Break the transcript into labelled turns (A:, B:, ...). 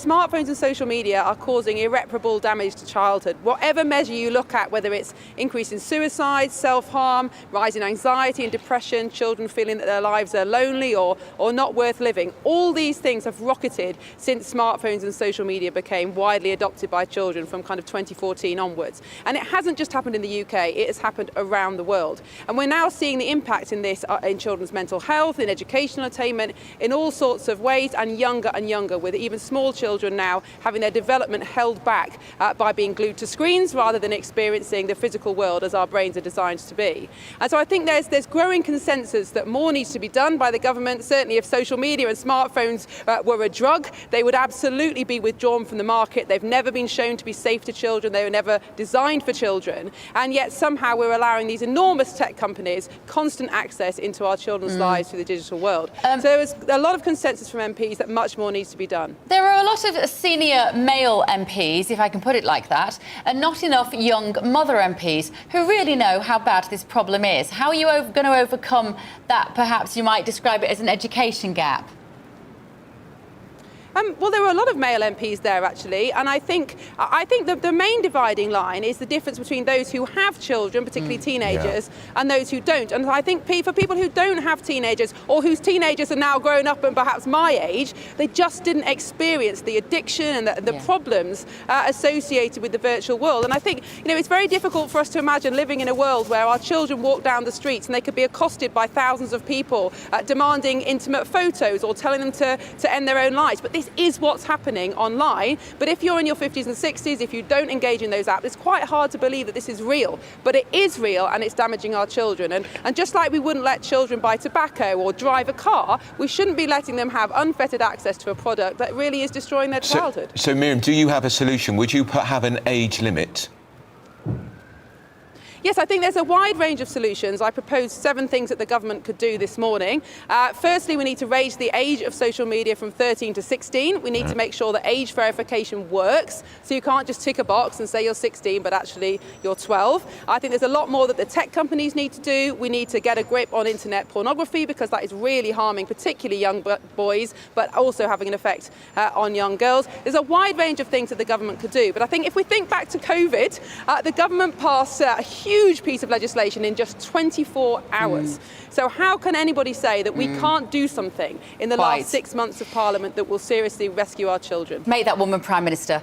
A: Smartphones and social media are causing irreparable damage to childhood. Whatever measure you look at, whether it's increase in suicide, self-harm, rise in anxiety and depression, children feeling that their lives are lonely or not worth living, all these things have rocketed since smartphones and social media became widely adopted by children from kind of 2014 onwards. And it hasn't just happened in the UK, it has happened around the world. And we're now seeing the impact in this in children's mental health, in educational attainment, in all sorts of ways, and younger, with even small children now having their development held back by being glued to screens rather than experiencing the physical world as our brains are designed to be. And so I think there's growing consensus that more needs to be done by the government. Certainly if social media and smartphones were a drug, they would absolutely be withdrawn from the market. They've never been shown to be safe to children. They were never designed for children. And yet somehow we're allowing these enormous tech companies constant access into our children's lives through the digital world. So there's a lot of consensus from MPs that much more needs to be done.
B: There are a lot of senior male MPs, if I can put it like that, and not enough young mother MPs who really know how bad this problem is. How are you going to overcome that? Perhaps you might describe it as an education gap.
A: Well, there were a lot of male MPs there, actually, and I think the main dividing line is the difference between those who have children, particularly teenagers, and those who don't. And I think for people who don't have teenagers, or whose teenagers are now grown up and perhaps my age, they just didn't experience the addiction and the problems associated with the virtual world. And I think, it's very difficult for us to imagine living in a world where our children walk down the streets and they could be accosted by thousands of people demanding intimate photos or telling them to end their own lives. But this is what's happening online. But if you're in your 50s and 60s, if you don't engage in those apps, it's quite hard to believe that this is real. But it is real, and it's damaging our children. And just like we wouldn't let children buy tobacco or drive a car, we shouldn't be letting them have unfettered access to a product that really is destroying their childhood.
C: So Miriam, do you have a solution? Would you have an age limit?
A: Yes, I think there's a wide range of solutions. I proposed 7 things that the government could do this morning. Firstly, we need to raise the age of social media from 13 to 16. We need to make sure that age verification works. So you can't just tick a box and say you're 16, but actually you're 12. I think there's a lot more that the tech companies need to do. We need to get a grip on internet pornography, because that is really harming particularly young boys, but also having an effect on young girls. There's a wide range of things that the government could do. But I think if we think back to COVID, the government passed a huge piece of legislation in just 24 hours. So how can anybody say that we can't do something in the last 6 months of Parliament that will seriously rescue our children?
B: Make that woman Prime Minister.